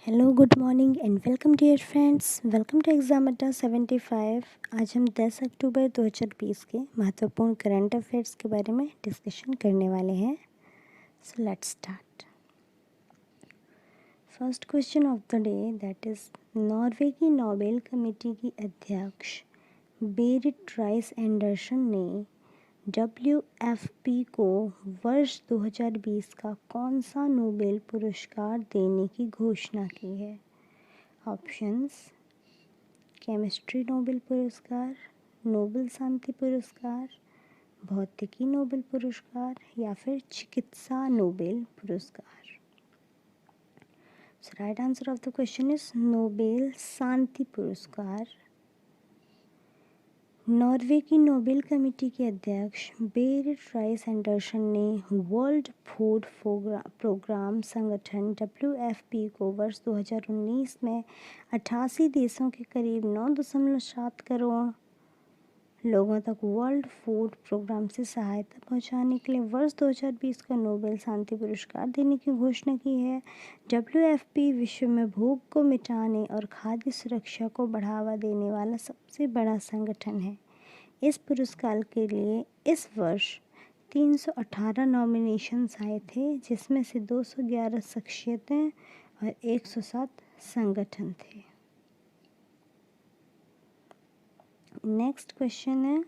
Hello good morning and welcome dear friends. Welcome to exam Adda 75। आज हम 10 अक्टूबर 2020 के महत्वपूर्ण करंट अफेयर्स के बारे में डिस्कशन करने वाले हैं। So let's start. First question of the day that is Norway की नोबेल कमेटी की अध्यक्ष बेरिट राइस एंडरसन ने WFP को वर्ष 2020 का कौन सा नोबेल पुरस्कार देने की घोषणा की है? ऑप्शंस: केमिस्ट्री नोबेल पुरस्कार, नोबेल शांति पुरस्कार, भौतिकी नोबेल पुरस्कार या फिर चिकित्सा नोबेल पुरस्कार। So right answer of the question is Nobel शांति पुरस्कार। नॉर्वे की नोबेल कमेटी के अध्यक्ष बेरिट राइस एंडरसन ने वर्ल्ड फूड प्रोग्राम संगठन WFP को वर्ष 2019 में 88 देशों के करीब 9.7 करोड़ लोगों तक वर्ल्ड फूड प्रोग्राम से सहायता पहुंचाने के लिए वर्ष 2020 का नोबेल शांति पुरस्कार देने की घोषणा की है। WFP विश्व में भूख को मिटाने और खाद्य सुरक्षा को बढ़ावा देने वाला सबसे बड़ा संगठन है। इस पुरस्कार के लिए इस वर्ष 318 नॉमिनेशंस आए थे, जिसमें से 211 शख्सियतें और 107 संगठन थे। नेक्स्ट क्वेश्चन है,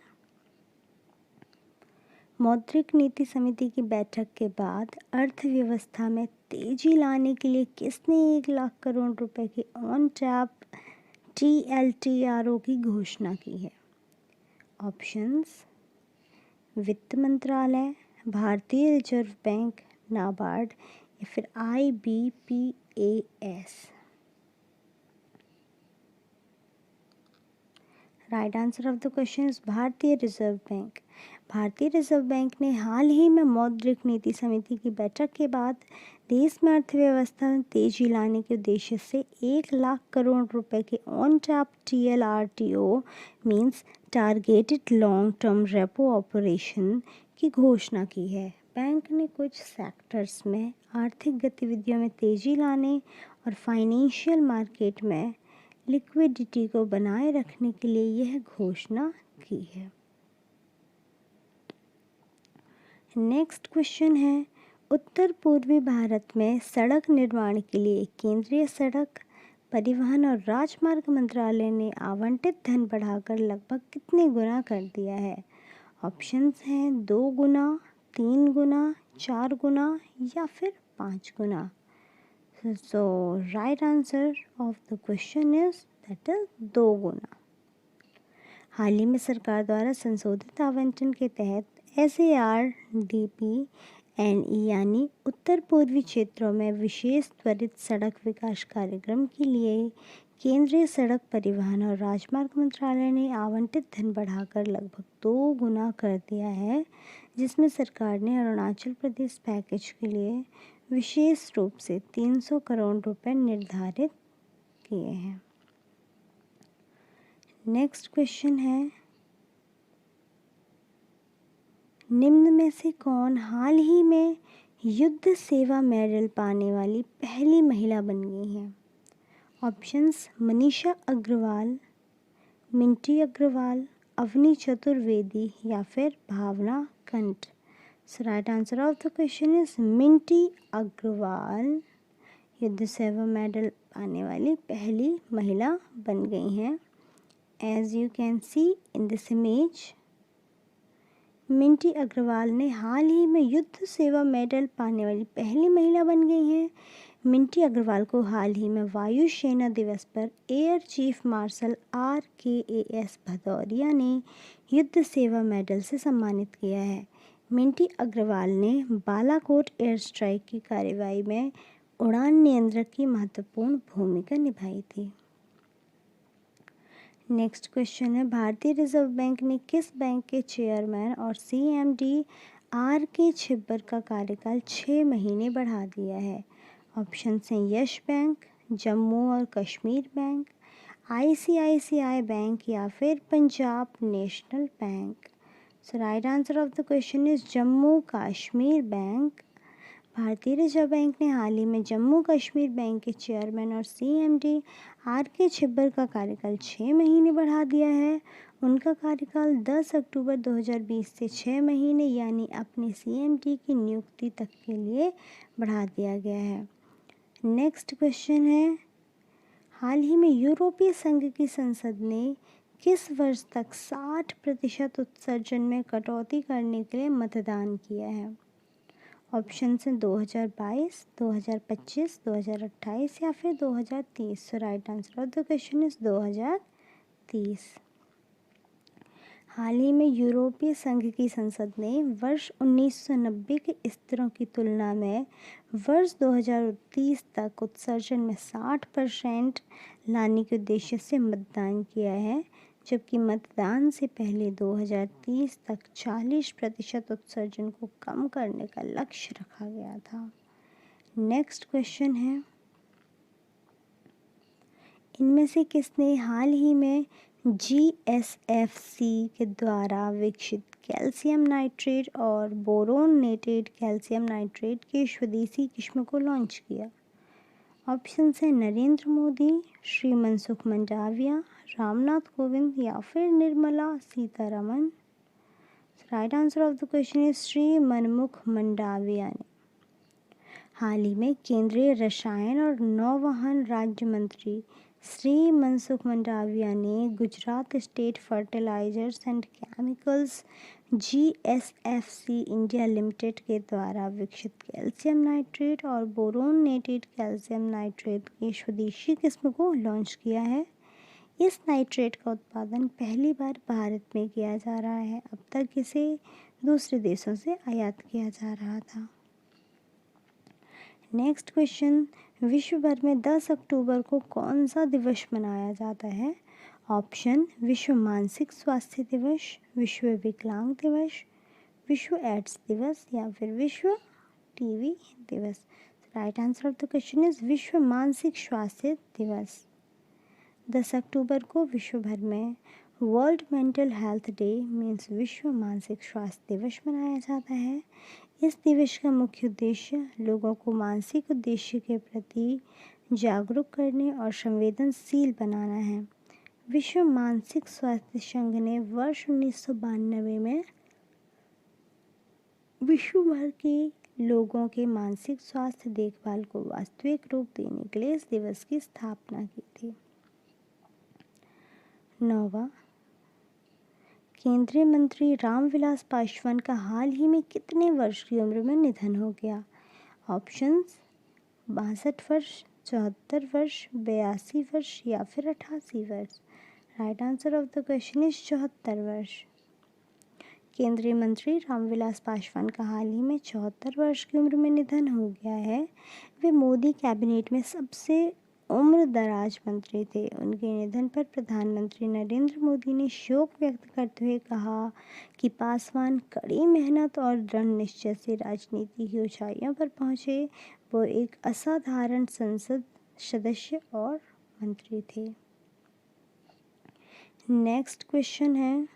मौद्रिक नीति समिति की बैठक के बाद अर्थव्यवस्था में तेजी लाने के लिए किसने 1 लाख करोड़ रुपए की ऑन टैप TLTRO की घोषणा की है? ऑप्शंस: वित्त मंत्रालय, भारतीय रिजर्व बैंक, नाबार्ड या फिर IBPAS। Right answer of the question is भारतीय रिजर्व बैंक। भारतीय रिजर्व बैंक ने हाल ही में मौद्रिक नीति समिति की बैठक के बाद देश में अर्थव्यवस्था में तेजी लाने के उद्देश्य से 1 लाख करोड़ रुपए के on tap TLRTO means targeted long term repo operation की घोषणा की है। बैंक ने कुछ सेक्टर्स में आर्थिक गतिविधियों में तेजी लाने और फाइनेंशियल मार्केट में लिक्विडिटी को बनाए रखने के लिए यह घोषणा की है। नेक्स्ट क्वेश्चन है, उत्तर पूर्वी भारत में सड़क निर्माण के लिए केंद्रीय सड़क परिवहन और राजमार्ग मंत्रालय ने आवंटित धन बढ़ाकर लगभग कितने गुना कर दिया है? ऑप्शंस हैं 2 गुना, 3 गुना, 4 गुना या फिर 5 गुना। So right answer of the question is that is 2 गुना। हाल ही में सरकार द्वारा संशोधित आवंटन के तहत SARDP NE यानी उत्तर पूर्वी क्षेत्रों में विशेष त्वरित सड़क विकास कार्यक्रम के लिए केंद्रीय सड़क परिवहन और राजमार्ग मंत्रालय ने आवंटित धन बढ़ाकर लगभग 2 गुना कर दिया है, जिसमें सरकार ने अरुणाचल प्रदेश पैकेज के लिए विशेष रूप से 300 करोड़ रुपए निर्धारित किए हैं। नेक्स्ट क्वेश्चन है, निम्न में से कौन हाल ही में युद्ध सेवा मेडल पाने वाली पहली महिला बन गई है? ऑप्शंस: मनीषा अग्रवाल, मिंटी अग्रवाल, अवनी चतुर्वेदी या फिर भावना कंठ। So right answer of the question is Minty Agarwal Yudh Seva medal पाने वाली पहली महिला बन गई हैं। As you can see in this image, Minty Agarwal ने हाल ही में युद्ध सेवा मेडल पाने वाली पहली महिला बन गई हैं। मिंटी अग्रवाल को हाल ही में वायु सेना दिवस पर air chief marshal RKAS Bhadauria ने युद्ध सेवा मेडल से सम्मानित किया है। मिंटी अग्रवाल ने बालाकोट एयर स्ट्राइक की कार्रवाई में उड़ान नियंत्रक की महत्वपूर्ण भूमिका निभाई थी। नेक्स्ट क्वेश्चन है, भारतीय रिजर्व बैंक ने किस बैंक के चेयरमैन और CMD RK छिब्बर का कार्यकाल 6 महीने बढ़ा दिया है? ऑप्शन हैं यश बैंक, जम्मू और कश्मीर बैंक, ICICI बैंक या फिर Punjab national bank. So right answer of the question is Jammu Kashmir bank. भारतीय रिजर्व बैंक ने हाल ही में जम्मू कश्मीर बैंक के चेयरमैन और सीएमडी आर.के. छिब्बर का कार्यकाल 6 महीने बढ़ा दिया है। उनका कार्यकाल 10 अक्टूबर 2020 से 6 महीने यानी अपने सीएमडी की नियुक्ति तक के लिए बढ़ा दिया गया है। नेक्स्ट क्वेश्चन है, हाल ही में यूरोपीय संघ की संसद ने किस वर्ष तक 60% उत्सर्जन में कटौती करने के लिए मतदान किया है? ऑप्शन हैं 2022, 2025, 2028 या फिर 2030। So right answer of the question is 2030। हाल ही में यूरोपीय संघ की संसद ने वर्ष 1990 के स्तरों की तुलना में वर्ष 2030 तक उत्सर्जन में 60% लाने के उद्देश्य से मतदान किया है, जबकि मतदान से पहले 2030 तक 40% उत्सर्जन को कम करने का लक्ष्य रखा गया था। नेक्स्ट क्वेश्चन है, इनमें से किसने हाल ही में GSFC के द्वारा विकसित कैल्शियम नाइट्रेट और बोरोनेटेड कैल्शियम नाइट्रेट की स्वदेशी किस्म को लॉन्च किया? ऑप्शन हैं नरेंद्र मोदी, श्री मनसुख मंडाविया, रामनाथ कोविंद या फिर Nirmala Sitharaman. Right answer of the question is Shri Manmukh Mandaviya ने। हाल ही में केंद्रीय रसायन और नौवहन राज्य मंत्री श्री मनसुख मंडाविया ने Gujarat state fertilisers and chemicals GSFC India limited के द्वारा विकसित कैल्शियम नाइट्रेट और बोरोनेटेड कैल्शियम नाइट्रेट की स्वदेशी किस्म को लॉन्च किया है। इस नाइट्रेट का उत्पादन पहली बार भारत में किया जा रहा है। अब तक इसे दूसरे देशों से आयात किया जा रहा था। नेक्स्ट क्वेश्चन, विश्व भर में 10 अक्टूबर को कौन सा दिवस मनाया जाता है? ऑप्शन विश्व मानसिक स्वास्थ्य दिवस, विश्व विकलांग दिवस, विश्व एड्स दिवस या फिर विश्व टीबी दिवस। Right answer of the question is विश्व मानसिक स्वास्थ्य दिवस। 10 अक्टूबर को विश्व भर में world mental health day means विश्व मानसिक स्वास्थ्य दिवस मनाया जाता है। इस दिवस का मुख्य उद्देश्य लोगों को मानसिक उद्देश्य के प्रति जागरूक करने और संवेदनशील बनाना है। विश्व मानसिक स्वास्थ्य संघ ने वर्ष 1992 में विश्व भर के लोगों के मानसिक स्वास्थ्य देखभाल को वास्तविक रूप देने के लिए इस दिवस की स्थापना की थी। 9वां, केंद्रीय मंत्री रामविलास पासवान का हाल ही में कितने वर्ष की उम्र में निधन हो गया? ऑप्शंस 62 वर्ष, 74 वर्ष, 82 वर्ष या फिर 88 वर्ष। Right answer of the question is 74 वर्ष। केंद्रीय मंत्री रामविलास पासवान का हाल ही में 74 वर्ष की उम्र में निधन हो गया है। वे मोदी कैबिनेट में सबसे उम्र दराज मंत्री थे। उनके निधन पर प्रधानमंत्री नरेंद्र मोदी ने शोक व्यक्त करते हुए कहा कि पासवान कड़ी मेहनत और दृढ़ निश्चय से राजनीति की ऊंचाइयों पर पहुंचे। वो एक असाधारण संसद सदस्य और मंत्री थे। नेक्स्ट क्वेश्चन है,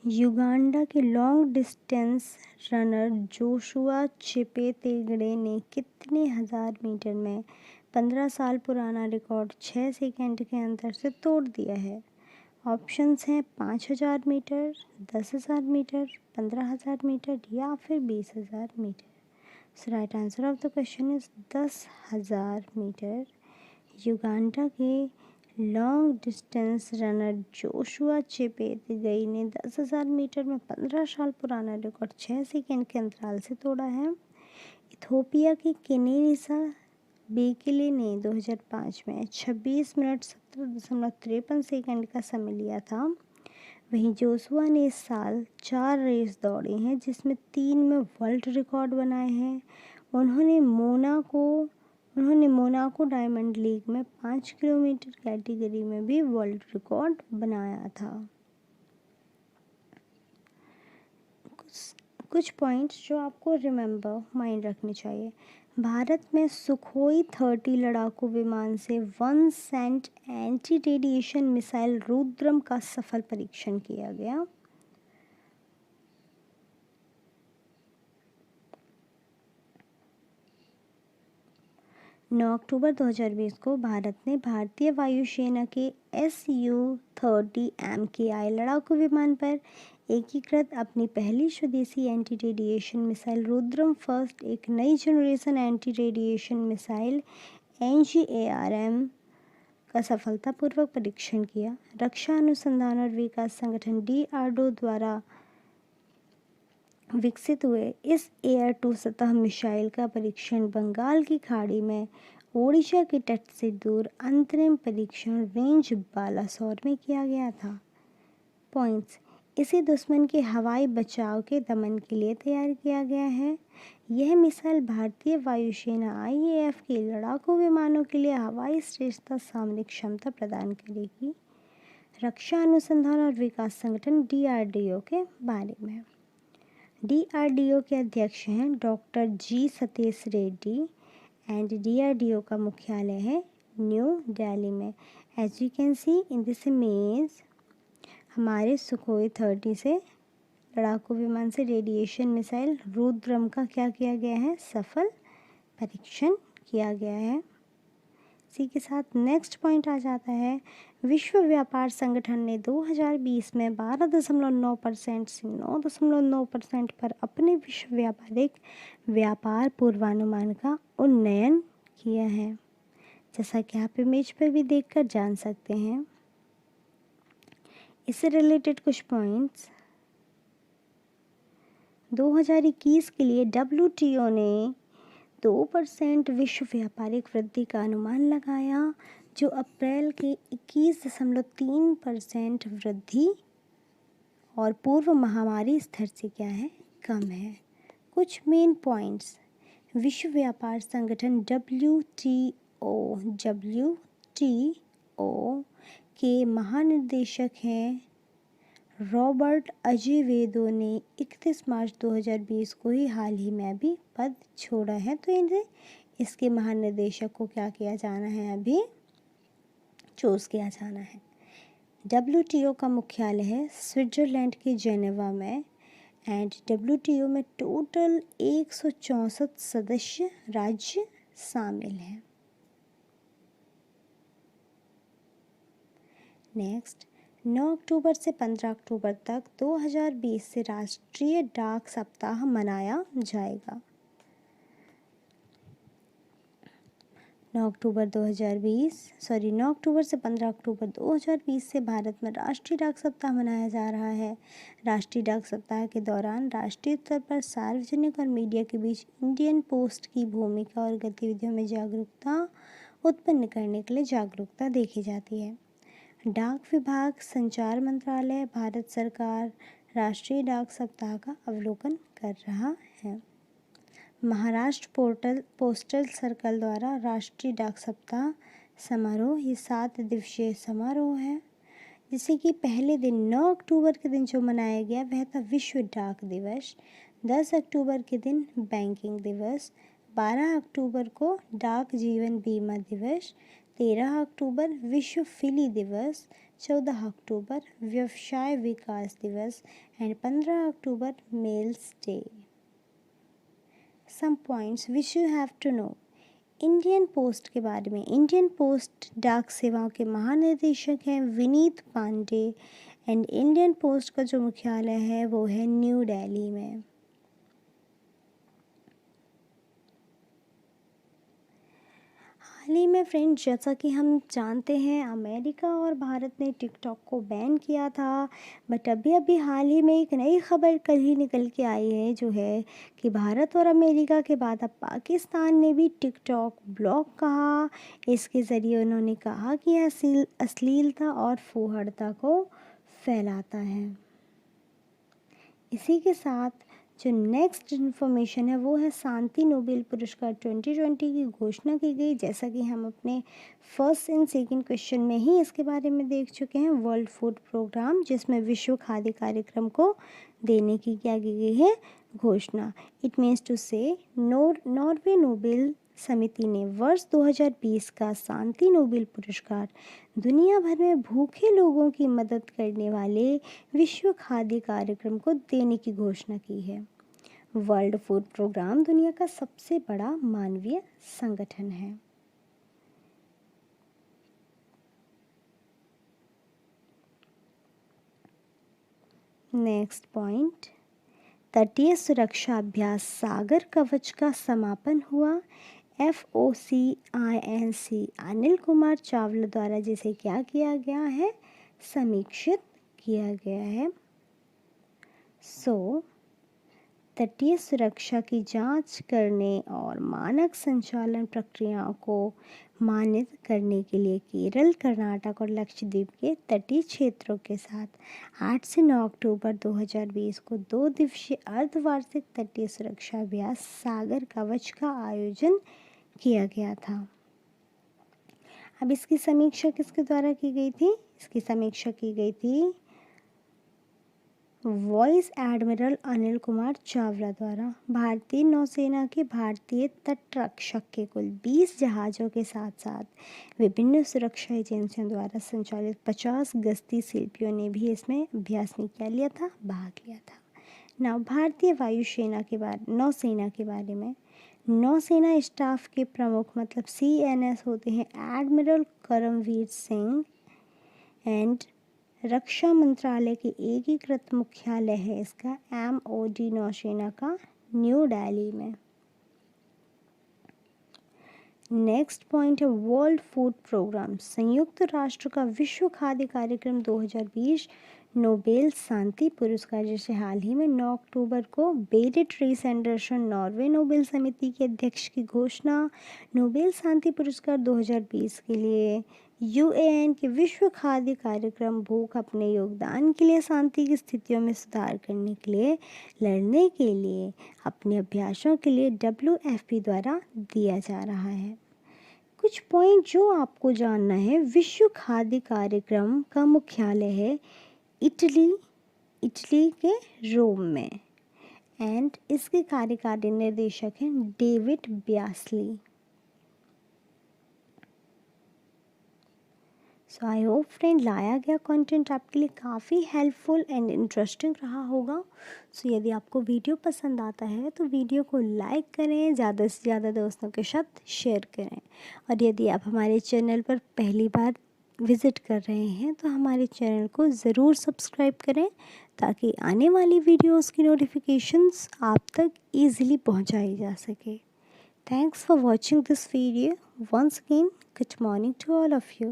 युगांडा के लॉन्ग डिस्टेंस रनर जोशुआ चिपेतेगड़े ने कितने हजार मीटर में 15 साल पुराना रिकॉर्ड 6 सेकंड के अंतर से तोड़ दिया है? ऑप्शंस हैं 5000 मीटर, 10,000 मीटर, 15,000 मीटर या फिर 20,000 मीटर। So right answer of the question is 10,000 metre. Uganda के long distance runner Joshua Cheptegei ने 10,000 मीटर में 15 साल पुराना रिकॉर्ड 6 सेकंड के अंतराल से तोड़ा है। इथोपिया के केनेसा बेकिले ने 2005 में 26 मिनट 17.53 सेकंड का समय लिया था। वहीं जोशुआ ने इस साल 4 रेस दौड़े हैं, जिसमें 3 में वर्ल्ड रिकॉर्ड बनाए हैं। उन्होंने मोनाको डायमंड लीग में 5 किलोमीटर कैटेगरी में भी वर्ल्ड रिकॉर्ड बनाया था। कुछ पॉइंट्स जो आपको माइंड रखने चाहिए। भारत में सुखोई 30 लड़ाकू विमान से 1 सेंट एंटी रेडिएशन मिसाइल रुद्रम का सफल परीक्षण किया गया। 9 अक्टूबर 2020 को भारत ने भारतीय वायुसेना के Su-30 MKI लड़ाकू विमान पर एकीकृत अपनी पहली स्वदेशी anti radiation missile Rudram first, एक नई generation anti radiation missile NGARM का सफलतापूर्वक परीक्षण किया। रक्षा अनुसंधान और विकास संगठन DRDO द्वारा विकसित हुए इस एयर टू सतह मिसाइल का परीक्षण बंगाल की खाड़ी में ओडिशा के तट से दूर अंतरिम परीक्षण रेंज बालासोर में किया गया था। पॉइंट्स: इसे दुश्मन के हवाई बचाव के दमन के लिए तैयार किया गया है। यह मिसाइल भारतीय वायुसेना IAF के लड़ाकू विमानों के लिए हवाई श्रेष्ठता सामरिक क्षमता प्रदान करेगी। रक्षा अनुसंधान और विकास संगठन DRDO के बारे में। DRDO के अध्यक्ष हैं doctor G Satish Reddy and DRDO का मुख्यालय है न्यू दिल्ली में। As you can see in this image, हमारे सुखोई 30 से लड़ाकू विमान से रेडिएशन मिसाइल रुद्रम का क्या किया गया है, सफल परीक्षण किया गया है। इसी के साथ नेक्स्ट पॉइंट आ जाता है, विश्व व्यापार संगठन ने 2020 में 12.9% से 9.9% पर अपने विश्व व्यापारिक व्यापार पूर्वानुमान का उन्नयन किया है, जैसा कि आप इमेज पर भी देखकर जान सकते हैं। इससे रिलेटेड कुछ पॉइंट्स, 2021 के लिए WTO ने 2% विश्व व्यापारिक वृद्धि का अनुमान लगाया, जो अप्रैल के 21.3% वृद्धि और पूर्व महामारी स्तर से क्या है, कम है। कुछ मेन पॉइंट्स, विश्व व्यापार संगठन WTO के महानिदेशक हैं रॉबर्ट अजेवेदो ने 31 मार्च 2020 को ही हाल ही में अभी पद छोड़ा है, तो इन्हें इसके महानिदेशक को क्या किया जाना है, अभी चूज किया जाना है। WTO का मुख्यालय है स्विट्जरलैंड के जेनेवा में एंड WTO में टोटल 164 सदस्य राज्य शामिल हैं। नेक्स्ट, 9 अक्टूबर से 15 अक्टूबर तक 2020 से राष्ट्रीय डाक सप्ताह मनाया जाएगा। 9 अक्टूबर से 15 अक्टूबर 2020 से भारत में राष्ट्रीय डाक सप्ताह मनाया जा रहा है। राष्ट्रीय डाक सप्ताह के दौरान राष्ट्रीय स्तर पर सार्वजनिक और मीडिया के बीच इंडियन पोस्ट की भूमिका और गतिविधियों में जागरूकता उत्पन्न करने के लिए जागरूकता देखी जाती है। डाक विभाग, संचार मंत्रालय, भारत सरकार राष्ट्रीय डाक सप्ताह का अवलोकन कर रहा है। महाराष्ट्र पोस्टल सर्कल द्वारा राष्ट्रीय डाक सप्ताह समारोह, ये 7 दिवसीय समारोह है, जिसे कि पहले दिन 9 अक्टूबर के दिन जो मनाया गया वह था विश्व डाक दिवस। 10 अक्टूबर के दिन बैंकिंग दिवस, 12 अक्टूबर को डाक जीवन बीमा दिवस, 13 अक्टूबर विश्व फिली दिवस, 14 अक्टूबर व्यवसाय विकास दिवस and 15 October mails day. Some points which you have to know. Indian post के बारे में, इंडियन पोस्ट डाक सेवाओं के महानिदेशक हैं Vineet Pande and Indian post का जो मुख्यालय है वो है न्यू दिल्ली में। हाल ही में फ्रेंड्स, जैसा कि हम जानते हैं, अमेरिका और भारत ने टिकटॉक को बैन किया था, बट अभी हाल ही में एक नई खबर कल ही निकल के आई है, जो है कि भारत और अमेरिका के बाद अब पाकिस्तान ने भी टिकटॉक ब्लॉक कहा। इसके ज़रिए उन्होंने कहा कि यह अश्लीलता और फूहड़ता को फैलाता है। इसी के साथ जो नेक्स्ट इन्फॉर्मेशन है वो है शांति नोबेल पुरस्कार 2020 की घोषणा की गई, जैसा कि हम अपने फर्स्ट एंड सेकंड क्वेश्चन में ही इसके बारे में देख चुके हैं। वर्ल्ड फूड प्रोग्राम, जिसमें विश्व खाद्य कार्यक्रम को देने की क्या की गई है, घोषणा। इट मीन्स टू से नॉर्वे नोबेल समिति ने वर्ष 2020 का शांति नोबेल पुरस्कार दुनिया भर में भूखे लोगों की मदद करने वाले विश्व खाद्य कार्यक्रम को देने की घोषणा की है। वर्ल्ड फूड प्रोग्राम दुनिया का सबसे बड़ा मानवीय संगठन है। नेक्स्ट पॉइंट, तटीय सुरक्षा अभ्यास सागर कवच का समापन हुआ। FOCINC अनिल कुमार चावला द्वारा जिसे क्या किया गया है, समीक्षित किया गया है। तटीय सुरक्षा की जांच करने और मानक संचालन प्रक्रियाओं को मान्य करने के लिए केरल, कर्नाटक और लक्षद्वीप के तटीय क्षेत्रों के साथ 8 से 9 अक्टूबर 2020 को 2 दिवसीय अर्धवार्षिक तटीय सुरक्षा अभ्यास सागर कवच का आयोजन किया गया था। अब इसकी समीक्षा किसके द्वारा की गई थी? इसकी समीक्षा की गई थी वाइस एडमिरल अनिल कुमार चावला द्वारा। भारतीय नौसेना के भारतीय तटरक्षक के कुल 20 जहाज़ों के साथ साथ विभिन्न सुरक्षा एजेंसियों द्वारा संचालित 50 गश्ती शिल्पियों ने भी इसमें अभ्यास में क्या लिया था, भाग लिया था। ना भारतीय वायुसेना के बारे, नौसेना के बारे में, नौसेना स्टाफ के प्रमुख मतलब CNS होते हैं एडमिरल करमवीर सिंह एंड रक्षा मंत्रालय के एकीकृत मुख्यालय है इसका MOD नौसेना का न्यू दिल्ली में। नेक्स्ट पॉइंट है वर्ल्ड फूड प्रोग्राम, संयुक्त राष्ट्र का विश्व खाद्य कार्यक्रम 2020 नोबेल शांति पुरस्कार, जैसे हाल ही में 9 अक्टूबर को बेरिट रीस एंडरसन नॉर्वे नोबेल समिति के अध्यक्ष की घोषणा। नोबेल शांति पुरस्कार 2020 के लिए UN के विश्व खाद्य कार्यक्रम भूख अपने योगदान के लिए शांति की स्थितियों में सुधार करने के लिए लड़ने के लिए अपने अभ्यासों के लिए WFP द्वारा दिया जा रहा है। कुछ पॉइंट जो आपको जानना है, विश्व खाद्य कार्यक्रम का मुख्यालय है इटली के रोम में एंड इसके कार्यकारी निर्देशक हैं David Beasley. So I hope friend लाया गया कंटेंट आपके लिए काफ़ी हेल्पफुल एंड इंटरेस्टिंग रहा होगा। सो यदि आपको वीडियो पसंद आता है तो वीडियो को लाइक करें, ज़्यादा से ज़्यादा दोस्तों के साथ शेयर करें। और यदि आप हमारे चैनल पर पहली बार विज़िट कर रहे हैं तो हमारे चैनल को ज़रूर सब्सक्राइब करें ताकि आने वाली वीडियोज़ की नोटिफिकेशंस आप तक ईज़िली पहुँचाई जा सके। Thanks for watching this video. Once again good morning to all of you.